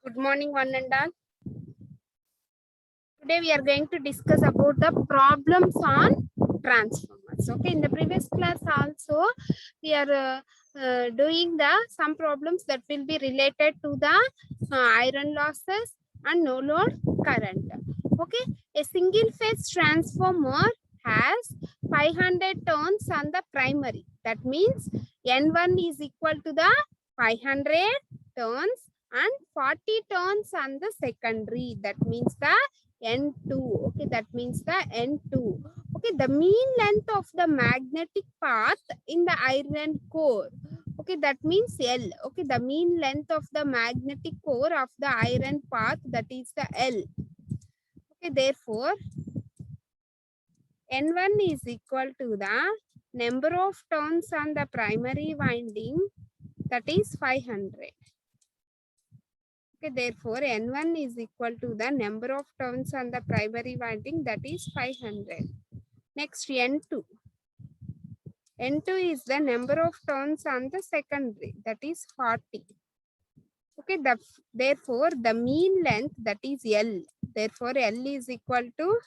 Good morning, one and all. Today we are going to discuss about the problems on transformers. Okay, in the previous class also we are doing the some problems that will be related to the iron losses and no load current. Okay, a single phase transformer has 500 turns on the primary. That means N1 is equal to the 500 turns and 40 turns on the secondary. That means the N2. Okay, that means the N2. Okay, the mean length of the magnetic path in the iron core. Okay, that means L. Okay, the mean length of the magnetic core of the iron path, that is the L. Okay, therefore, N1 is equal to the number of turns on the primary winding, that is 500. Okay, therefore, N1 is equal to the number of turns on the primary winding, that is 500. Next, N2. N2 is the number of turns on the secondary, that is 40. Okay, therefore, the mean length, that is L. Therefore, L is equal to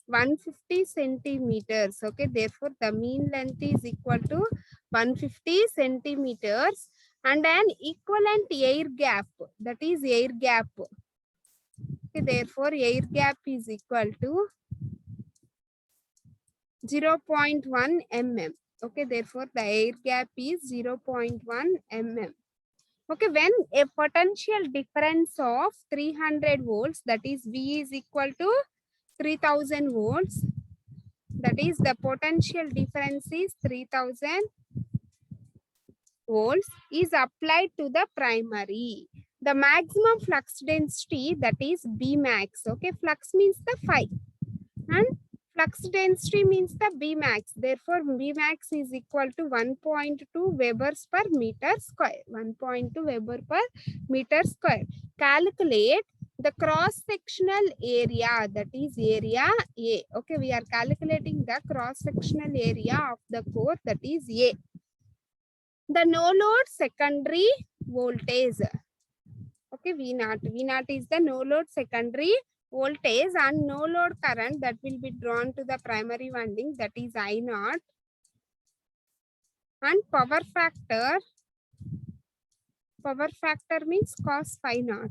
150 centimeters. Okay, therefore, the mean length is equal to 150 centimeters and an equivalent air gap, that is air gap. Okay, therefore, air gap is equal to 0.1 mm. Okay, therefore, the air gap is 0.1 mm. Okay, when a potential difference of 300 volts, that is V is equal to 3000 volts, that is the potential difference is 3000 volts is applied to the primary. The maximum flux density, that is B max. Okay, flux means the phi and flux density means the B max. Therefore, B max is equal to 1.2 Webers per meter square. 1.2 Weber per meter square. Calculate the cross-sectional area, that is area A. Okay, we are calculating the cross-sectional area of the core, that is A. The no-load secondary voltage. Okay, V0 is the no-load secondary voltage and no load current that will be drawn to the primary winding, that is I0, and power factor means cos phi naught.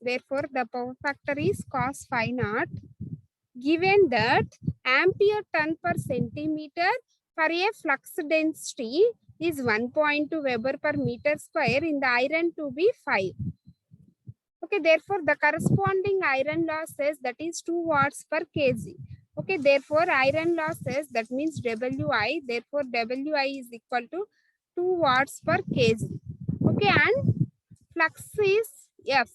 Therefore, the power factor is cos phi naught. Given that ampere turn per centimeter for a flux density is 1.2 Weber per meter square, in the iron to be 5. Okay, therefore, the corresponding iron losses, that is 2 watts per kg. Okay, therefore, iron losses, that means Wi, therefore, Wi is equal to 2 watts per kg. Okay, and flux is F.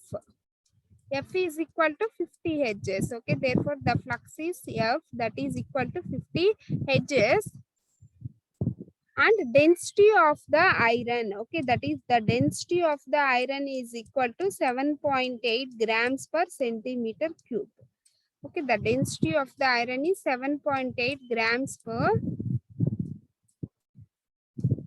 F is equal to 50 Hz. Okay, therefore, the flux is F, that is equal to 50 Hz. And density of the iron, okay, that is the density of the iron is equal to 7.8 grams per centimeter cube. Okay, the density of the iron is 7.8 grams per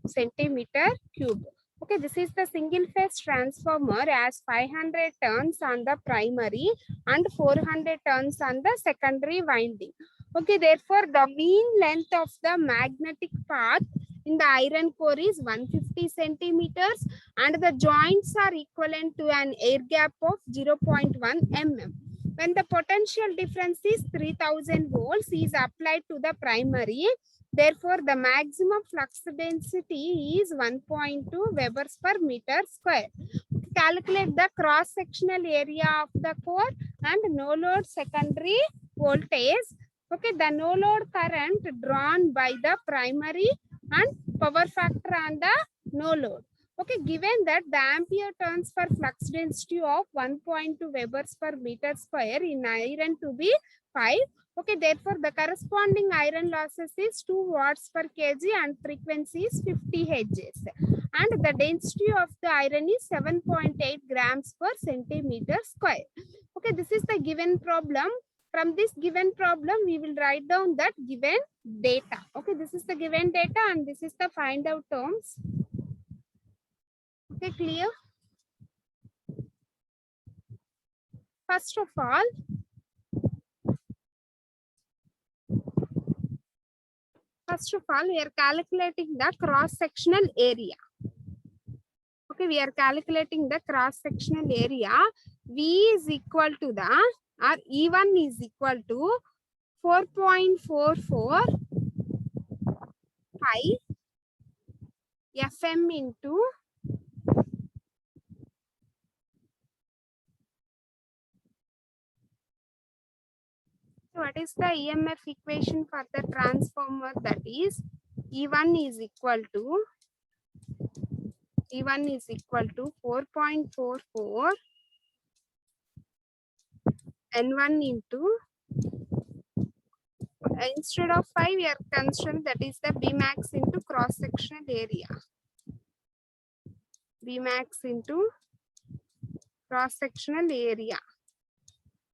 centimeter cube. Okay, this is the single phase transformer as 500 turns on the primary and 400 turns on the secondary winding. Okay, therefore, the mean length of the magnetic path in the iron core is 150 centimeters and the joints are equivalent to an air gap of 0.1 mm. When the potential difference is 3000 volts is applied to the primary, therefore the maximum flux density is 1.2 Webers per meter square. Calculate the cross-sectional area of the core and no load secondary voltage. Okay, the no load current drawn by the primary and power factor on the no load. Okay, given that the ampere turns for flux density of 1.2 Webers per meter square in iron to be 5. Okay, therefore the corresponding iron losses is 2 watts per kg and frequency is 50 Hz. And the density of the iron is 7.8 grams per centimeter square. Okay, this is the given problem. From this given problem, we will write down that given data. Okay, this is the given data and this is the find out terms. Okay, clear? First of all, we are calculating the cross-sectional area. Okay, we are calculating the cross-sectional area. V is equal to the, or E1 is equal to 4.44 pi FM into what is the EMF equation for the transformer? That is E1 is equal to 4.44 N1 into, instead of 5 we are considering that is the Bmax into cross sectional area. Bmax into cross sectional area.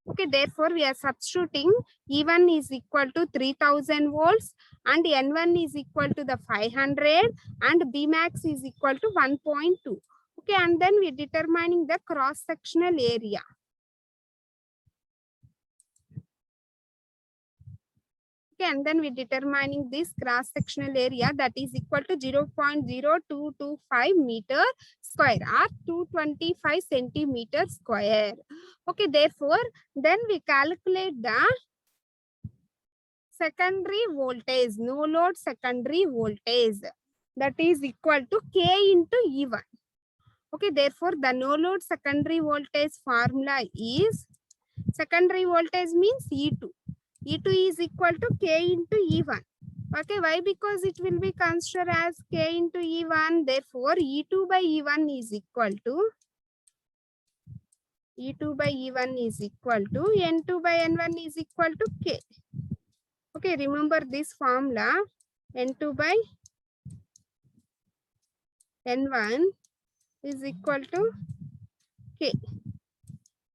Okay, therefore we are substituting E1 is equal to 3000 volts and N1 is equal to the 500 and Bmax is equal to 1.2. Okay, and then we are determining the cross sectional area. Okay, and then we are determining this cross sectional area, that is equal to 0.0225 meter square or 225 centimeter square. Okay, therefore then we calculate the secondary voltage, no load secondary voltage, that is equal to K into E1. Okay, therefore the no load secondary voltage formula is, secondary voltage means E2. E2 is equal to K into E1. Okay, why? Because it will be considered as K into E1. Therefore, E2 by E1 is equal to, E2 by E1 is equal to N2 by N1 is equal to K. Okay, remember this formula. N2 by N1 is equal to K.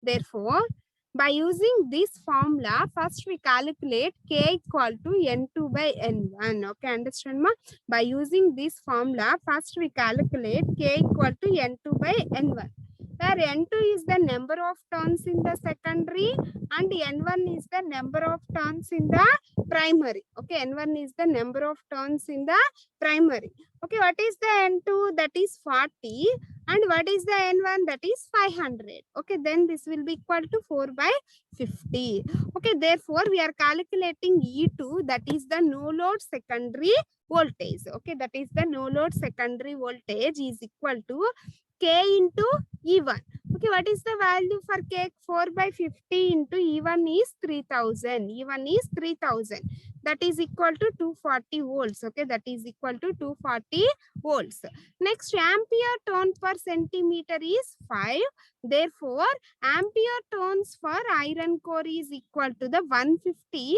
Therefore, by using this formula, first we calculate K equal to N2 by N1. Okay, understand ma? By using this formula, first we calculate K equal to N2 by N1. Where N2 is the number of turns in the secondary and N1 is the number of turns in the primary. Okay, N1 is the number of turns in the primary. Okay, what is the N2? That is 40. And what is the N1? That is 500. Okay, then this will be equal to 4 by 50. Okay, therefore we are calculating E2, that is the no load secondary voltage. Okay, that is the no load secondary voltage is equal to K into E1. Okay, what is the value for K? 4 by 50 into E1 is 3000. E1 is 3000. That is equal to 240 volts. Okay, that is equal to 240 volts. Next, ampere turn per centimeter is 5. Therefore, ampere turns for iron core is equal to the 150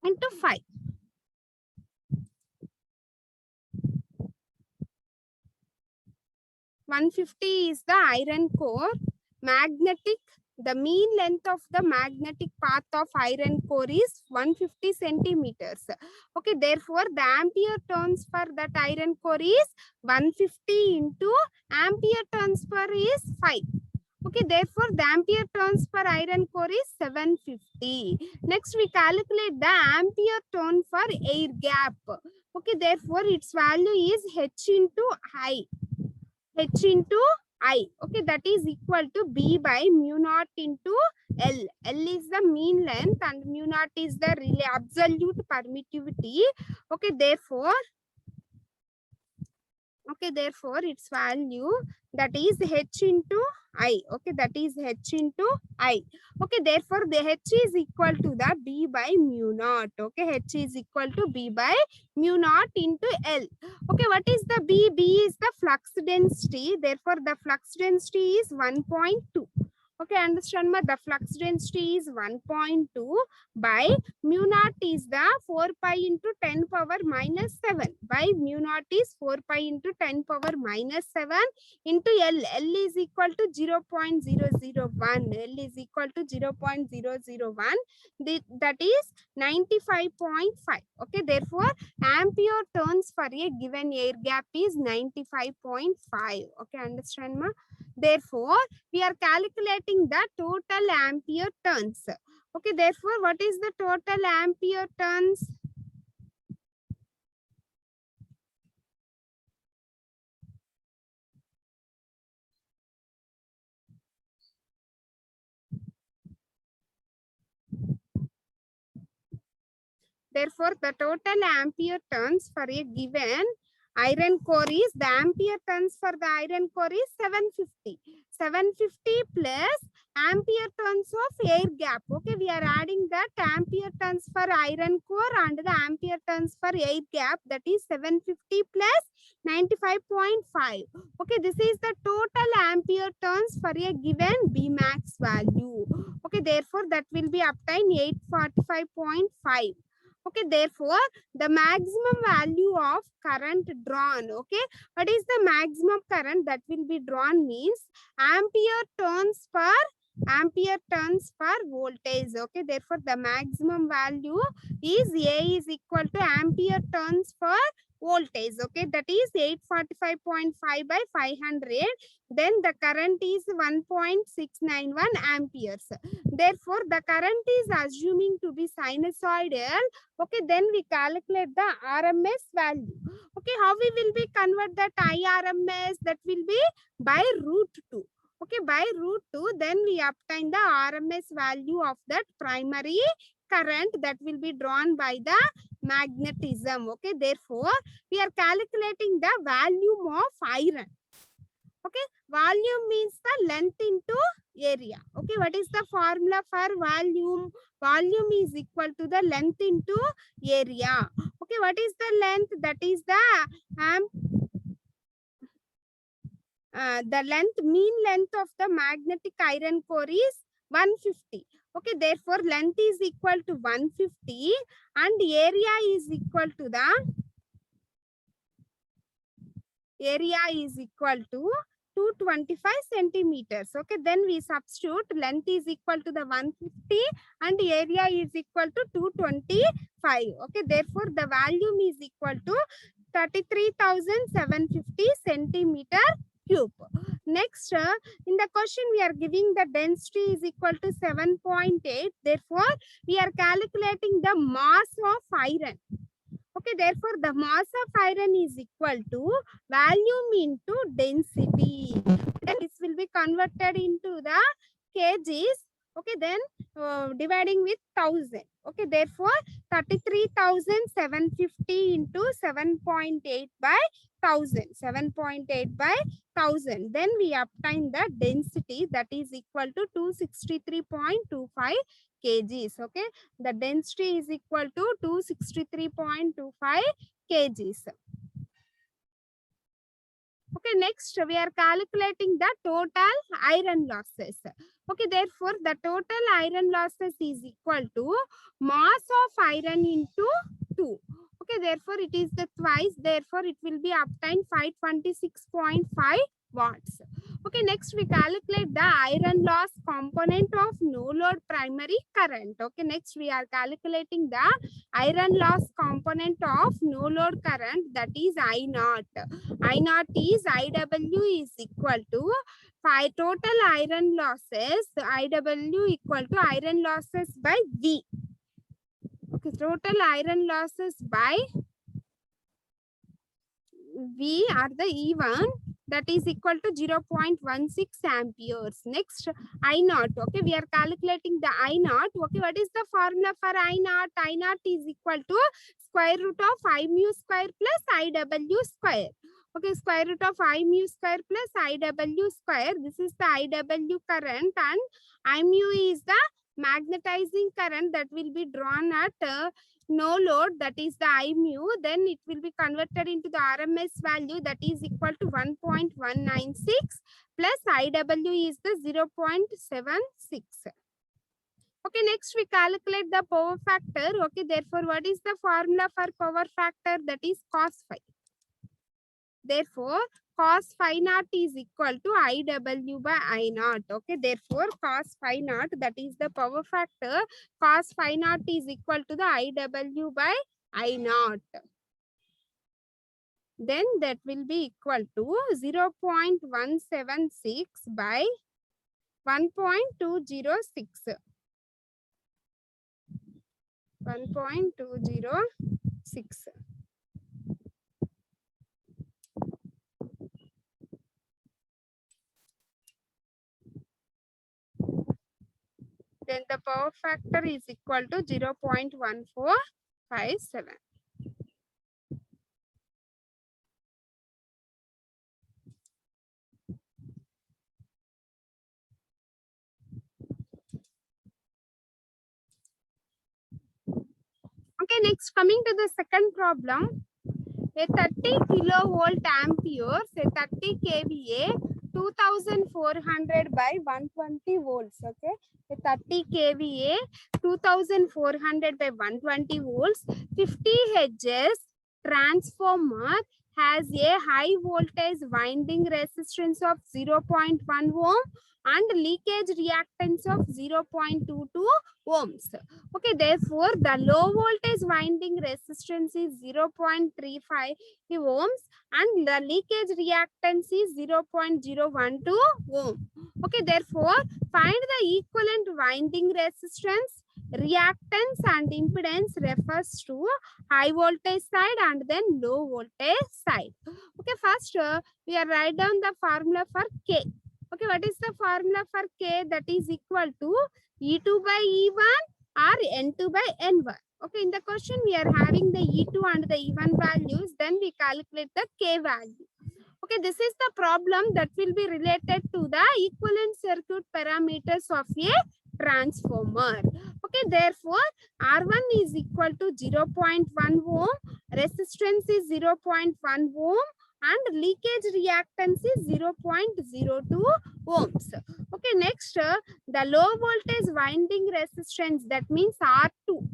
into 5. 150 is the iron core. Magnetic, the mean length of the magnetic path of iron core is 150 centimeters. Okay, therefore the ampere turns for that iron core is 150 into ampere turns per is 5. Okay, therefore the ampere turns per iron core is 750. Next we calculate the ampere turn for air gap. Okay, therefore its value is H into I. H into I. Okay, that is equal to B by mu naught into L. L is the mean length and mu naught is the absolute permittivity. Okay, therefore its value, that is H into I. Okay, that is H into I. Okay, therefore the H is equal to the B by mu naught. Okay, H is equal to B by mu naught into L. Okay, what is the B? B is the flux density. Therefore, the flux density is 1.2. Okay, understand ma? The flux density is 1.2 by mu naught is the 4 pi into 10 power minus 7 by mu naught is 4 pi into 10 power minus 7 into L. L is equal to 0.001. L is equal to 0.001. That is 95.5. Okay, therefore ampere turns for a given air gap is 95.5. Okay, understand ma? Therefore we are calculating the total ampere turns. Okay, therefore what is the total ampere turns? Therefore, the total ampere turns for a given iron core is, the ampere turns for the iron core is 750. 750 plus ampere turns of air gap. Okay, we are adding that ampere turns for iron core and the ampere turns for air gap, that is 750 plus 95.5. Okay, this is the total ampere turns for a given Bmax value. Okay, therefore that will be obtained 845.5. Okay, therefore the maximum value of current drawn. Okay, what is the maximum current that will be drawn means ampere turns per voltage. Okay, therefore the maximum value is A is equal to ampere turns per voltage. Okay, that is 845.5 by 500. Then the current is 1.691 amperes. Therefore the current is assuming to be sinusoidal. Okay, then we calculate the RMS value. Okay, how we will be convert that IRMS? That will be by root 2. Okay, by root 2, then we obtain the RMS value of that primary current that will be drawn by the magnetism. Okay, therefore we are calculating the volume of iron. Okay, volume means the length into area. Okay, what is the formula for volume? Volume is equal to the length into area. Okay, what is the length? That is the length, mean length of the magnetic iron core is 150. Okay, therefore length is equal to 150 and area is equal to 225 centimeters. Okay, then we substitute length is equal to the 150 and area is equal to 225. Okay, therefore the volume is equal to 33,750 centimeter cube. Next, in the question we are giving the density is equal to 7.8. Therefore we are calculating the mass of iron. Okay, therefore the mass of iron is equal to volume into density. Then this will be converted into the kgs. Okay, then dividing with 1000. Okay, therefore 33,750 into 7.8 by 1000. 7.8 by 1000. Then we obtain the density that is equal to 263.25 kgs. Okay, the density is equal to 263.25 kgs. Okay, next we are calculating the total iron losses. Okay, therefore the total iron losses is equal to mass of iron into 2. Okay, therefore it is the twice, therefore it will be obtained 526.5 watts. Okay, next we calculate the iron loss component of no load primary current. Okay, next we are calculating the iron loss component of no load current, that is I naught. I naught is IW is equal to 5 total iron losses. IW equal to iron losses by V. Okay, total iron losses by V are the E1, that is equal to 0.16 amperes. Next, I naught. Okay, we are calculating the I naught. Okay, what is the formula for I naught? I naught is equal to square root of I mu square plus IW square. Okay, square root of I mu square plus IW square. This is the IW current and I mu is the magnetizing current that will be drawn at no load, that is the I mu. Then it will be converted into the RMS value, that is equal to 1.196 plus IW is the 0.76. Okay, next we calculate the power factor. Okay, therefore, what is the formula for power factor? That is cos phi. Therefore, cos phi naught is equal to IW by I naught. Okay, therefore, cos phi naught, that is the power factor. Cos phi naught is equal to the IW by I naught. Then that will be equal to 0.176 by 1.206. 1.206. Then the power factor is equal to 0.1457. Okay, next coming to the second problem. A 30 kilovolt amperes, a 30 kVA, 2400 by 120 volts. Okay, a 30 kVA, 2400 by 120 volts, 50 Hz transformer has a high voltage winding resistance of 0.1 ohm and leakage reactance of 0.22 ohms. Okay, therefore, the low voltage winding resistance is 0.35 ohms and the leakage reactance is 0.012 ohm. Okay, therefore, find the equivalent winding resistance, reactance and impedance refers to high voltage side and then low voltage side. Okay, first we are write down the formula for K. Okay, what is the formula for K? That is equal to E2 by E1 or N2 by N1. Okay, in the question we are having the E2 and the E1 values, then we calculate the K value. Okay, this is the problem that will be related to the equivalent circuit parameters of a transformer. Okay, therefore, R1 is equal to 0.1 ohm, resistance is 0.1 ohm, and leakage reactance is 0.02 ohms. Okay, next, the low voltage winding resistance, that means R2.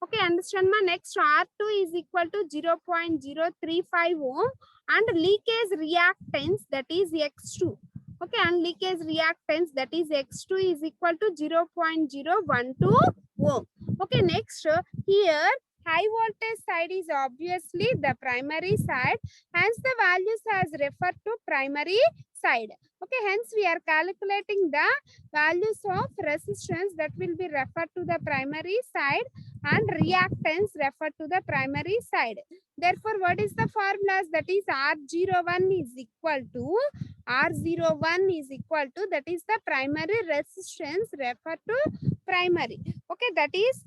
Okay, understand ma? Next, R2 is equal to 0.035 ohm and leakage reactance, that is X2. Okay, and leakage reactance, that is X2 is equal to 0.012 ohm. Okay, next, here high voltage side is obviously the primary side, hence the values as referred to primary side. Okay, hence we are calculating the values of resistance that will be referred to the primary side and reactance referred to the primary side. Therefore, what is the formulas? That is R01 is equal to R01 is equal to, that is the primary resistance referred to primary. Okay, that is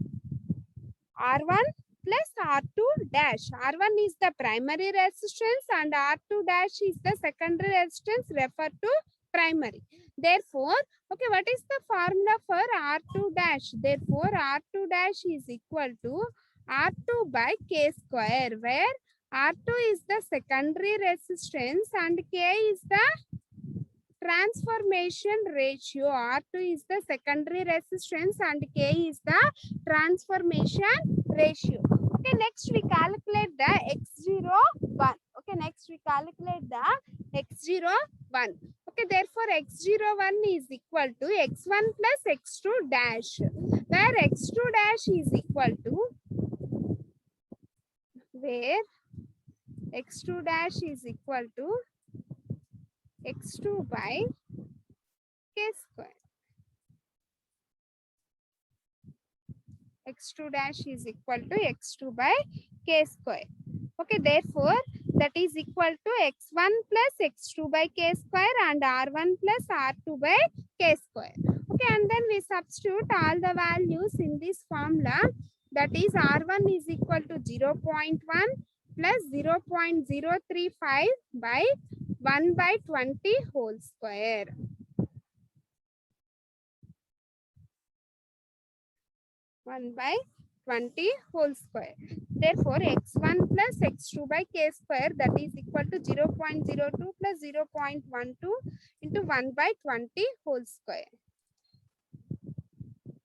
R1 plus R2 dash. R1 is the primary resistance and R2 dash is the secondary resistance referred to primary. Therefore, okay, what is the formula for R2 dash? Therefore, R2 dash is equal to R2 by K square, where R2 is the secondary resistance and K is the transformation ratio. R2 is the secondary resistance and K is the transformation ratio. Okay, next we calculate the X01. Okay, next we calculate the X01. Okay, therefore X01 is equal to X1 plus X2 dash, where X2 dash is equal to, where X2 dash is equal to X2 by K square. X2 dash is equal to X2 by K square. Okay, therefore, that is equal to X1 plus X2 by K square and R1 plus R2 by K square. Okay, and then we substitute all the values in this formula. That is R1 is equal to 0.1 plus 0.035 by 1 by 20 whole square. 1 by 20 whole square. Therefore, x1 plus x2 by k square, that is equal to 0.02 plus 0.12 into 1 by 20 whole square.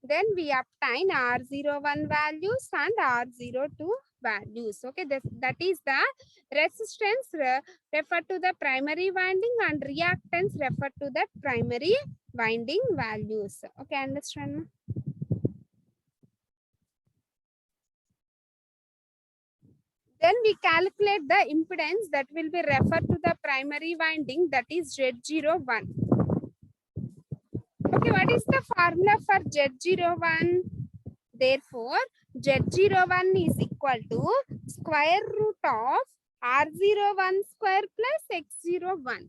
Then we obtain R01 values and R02 values. Okay, that is the resistance referred to the primary winding and reactance referred to the primary winding values. Okay, understand? Then we calculate the impedance that will be referred to the primary winding, that is Z01. Okay, what is the formula for Z01? Therefore, Z01 is equal to square root of R01 square plus X01.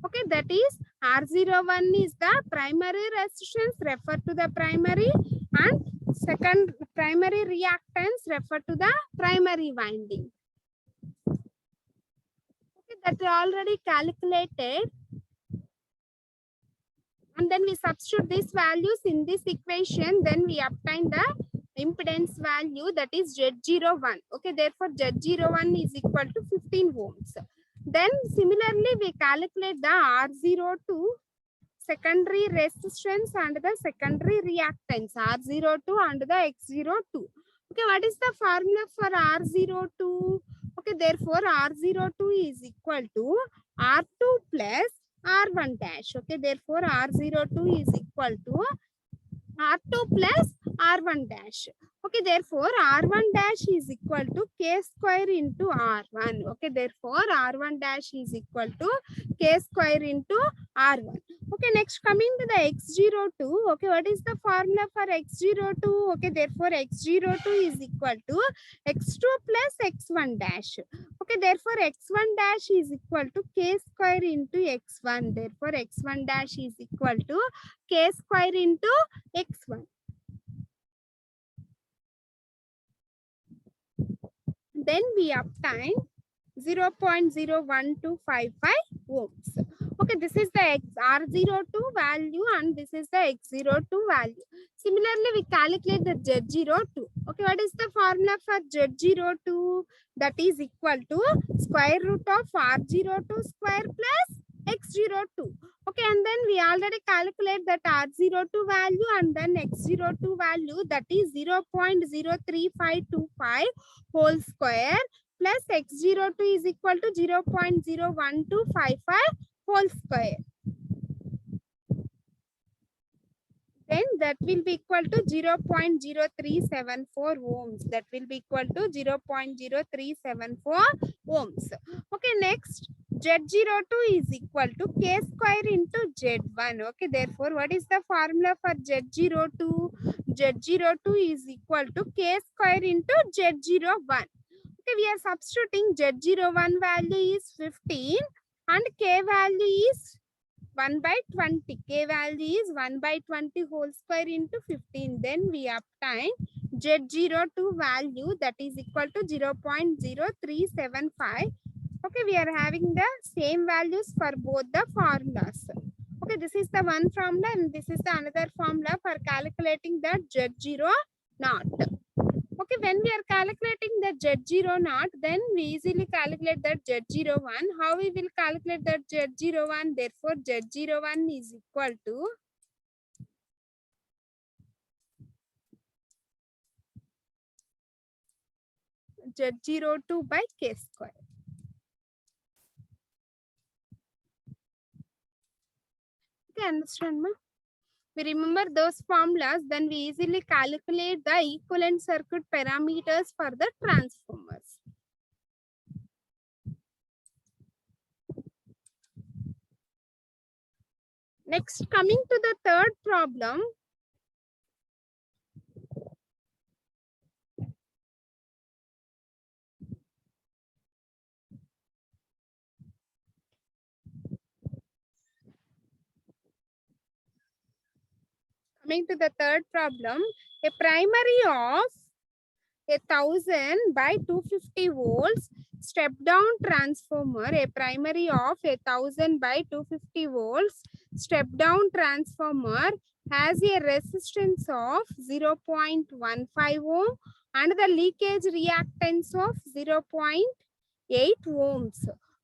Okay, that is R01 is the primary resistance referred to the primary, and second primary reactance referred to the primary winding. Okay, that we already calculated. And then we substitute these values in this equation, then we obtain the impedance value, that is Z01. Okay, therefore Z01 is equal to 15 ohms. Then similarly we calculate the R02 secondary resistance and the secondary reactance, R02 and the X02. Okay, what is the formula for R02? Okay, therefore R02 is equal to R2 plus R1 dash. Okay, therefore R02 is equal to R2 plus R1 dash. Okay, therefore R1 dash is equal to K square into R1. Okay, therefore R1 dash is equal to K square into R1. Okay, next coming to the X02. Okay, what is the formula for X02? Okay, therefore X02 is equal to X2 plus X1 dash. Okay, therefore X1 dash is equal to K square into X1. Therefore X1 dash is equal to K square into X1. Then we obtain 0.01255 ohms. Okay, this is the R02 value and this is the X02 value. Similarly, we calculate the Z02. Okay, what is the formula for Z02? That is equal to square root of R02 square plus X02. Okay, and then we already calculate that R02 value and then X02 value, that is 0.03525 whole square plus X02 is equal to 0.01255 whole square. Then that will be equal to 0.0374 ohms. That will be equal to 0.0374 ohms. Okay, next Z02 is equal to K square into Z1. Okay, therefore, what is the formula for Z02? Z02 is equal to K square into Z01. Okay, we are substituting Z01 value is 15 and K value is 1 by 20. K value is 1 by 20 whole square into 15. Then we obtain Z02 value, that is equal to 0.0375. Okay, we are having the same values for both the formulas. Okay, this is the one formula and this is the another formula for calculating the Z0 naught. Okay, when we are calculating the Z0 naught, then we easily calculate that Z01. How we will calculate that Z01? Therefore, Z01 is equal to Z02 by K square. Okay, understand, ma? We remember those formulas, then we easily calculate the equivalent circuit parameters for the transformers. Next, coming to the third problem. Coming to the third problem, a primary of 1000 by 250 volts step down transformer, a primary of 1000 by 250 volts step down transformer has a resistance of 0.15 ohm and the leakage reactance of 0.8 ohms.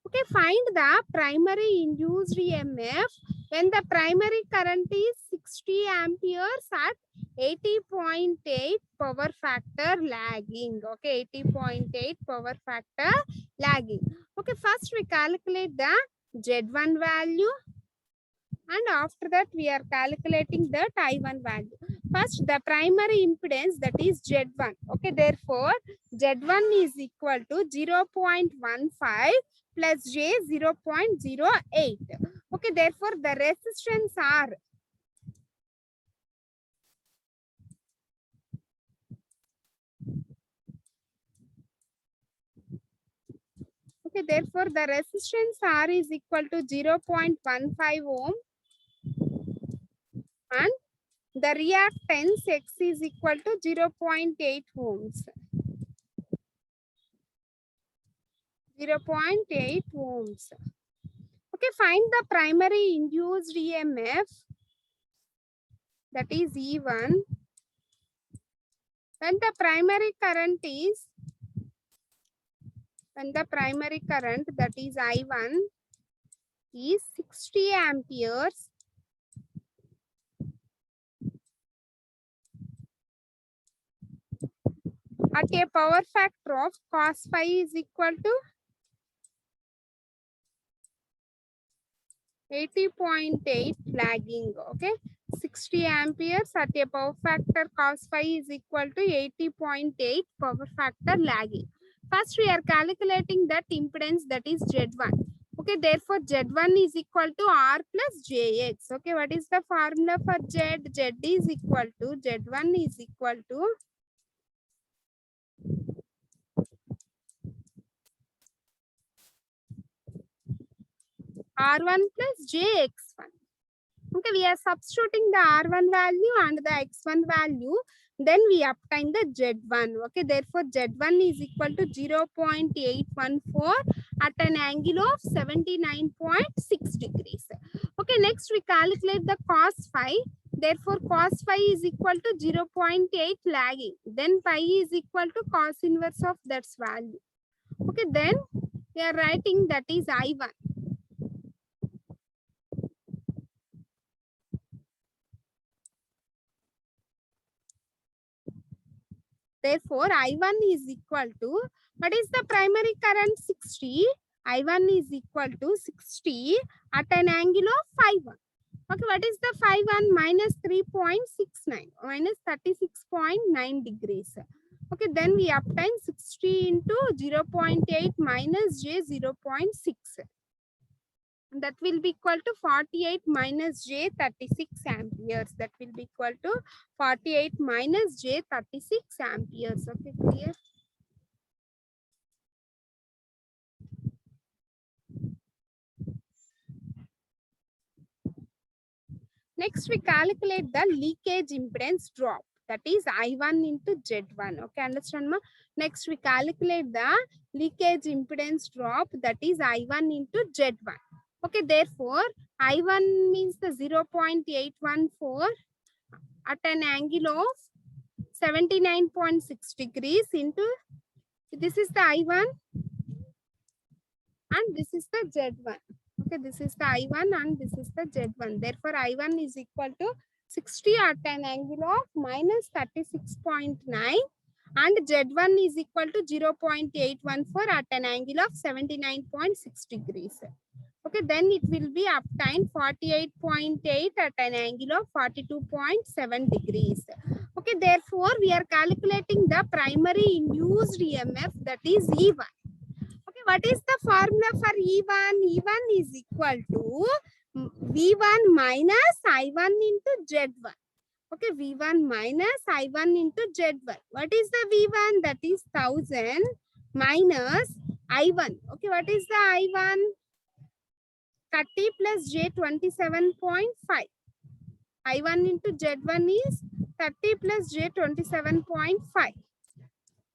Okay, find the primary induced EMF when the primary current is 60 amperes at 80.8 power factor lagging. Okay, 80.8 power factor lagging. Okay, first we calculate the Z1 value, and after that we are calculating the I1 value. First, the primary impedance, that is Z1. Okay, therefore Z1 is equal to 0.15 plus J 0.08. Okay, therefore the resistance R. Okay, therefore the resistance R is equal to 0.15 ohm, and the reactance X is equal to 0.8 ohms. 0.8 ohms. Okay, find the primary induced EMF, that is E1, when the primary current, that is I1, is 60 amperes at a power factor of cos phi is equal to 80.8 lagging. Okay, 60 amperes at a power factor cos phi is equal to 80.8 power factor lagging. First we are calculating that impedance, that is Z1. Okay, therefore Z1 is equal to R plus JX. Okay, what is the formula for Z? Z is equal to, Z1 is equal to R1 plus JX1. Okay, we are substituting the R1 value and the X1 value, then we obtain the Z1. Okay, therefore Z1 is equal to 0.814 at an angle of 79.6 degrees. Okay, next we calculate the cos phi. Therefore cos phi is equal to 0.8 lagging. Then pi is equal to cos inverse of that value. Okay, then we are writing that is I1. Therefore, I1 is equal to, what is the primary current? 60. I1 is equal to 60 at an angle of phi 1. Okay, what is the phi 1? Minus 3.69, minus 36.9 degrees. Okay, then we obtain 60 into 0.8 minus J 0.6. That will be equal to 48 minus J 36 amperes. That will be equal to 48 minus J 36 amperes. Okay, clear? Next, we calculate the leakage impedance drop. That is I1 into Z1. Okay, understand ma? Next, we calculate the leakage impedance drop. That is I1 into Z1. Okay, therefore, I1 means the 0.814 at an angle of 79.6 degrees into, this is the I1 and this is the Z1. Okay, this is the I1 and this is the Z1. Therefore, I1 is equal to 60 at an angle of minus 36.9 and Z1 is equal to 0.814 at an angle of 79.6 degrees. Okay, then it will be obtained 48.8 at an angle of 42.7 degrees. Okay, therefore, we are calculating the primary induced EMF, that is E1. Okay, what is the formula for E1? E1 is equal to V1 minus I1 into Z1. Okay, V1 minus I1 into Z1. What is the V1? That is 1000 minus I1. Okay, what is the I1? 30 plus J 27.5. I1 into Z1 is 30 plus J 27.5.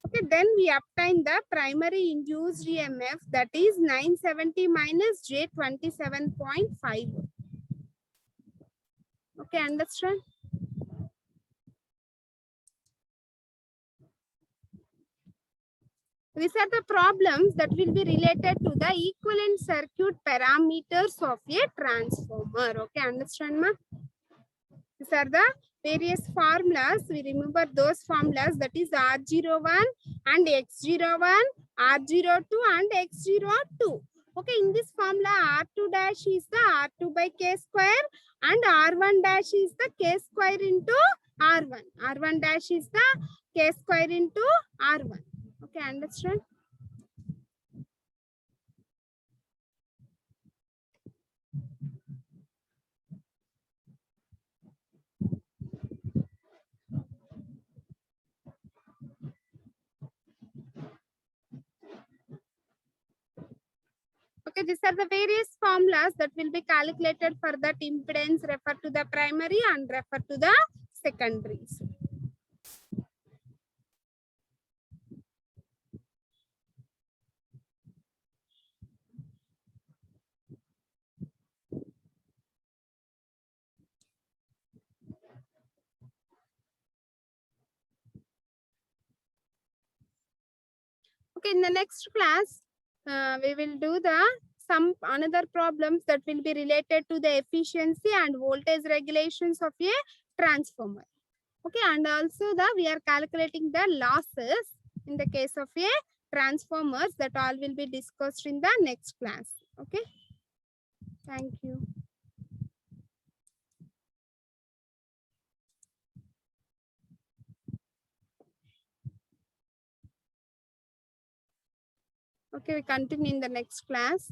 Okay, then we obtain the primary induced EMF, that is 970 minus J 27.5. Okay, understand? These are the problems that will be related to the equivalent circuit parameters of a transformer. Okay, understand, ma? These are the various formulas. We remember those formulas, that is R01 and X01, R02 and X02. Okay, in this formula, R2 dash is the R2 by K square and R1 dash is the K square into R1. R1 dash is the K square into R1. Okay, understand? Okay, these are the various formulas that will be calculated for that impedance, refer to the primary and refer to the secondaries. Okay, in the next class, we will do the some another problems that will be related to the efficiency and voltage regulations of a transformer. Okay, and also we are calculating the losses in the case of a transformers. That all will be discussed in the next class. Okay, thank you. Okay, we continue in the next class.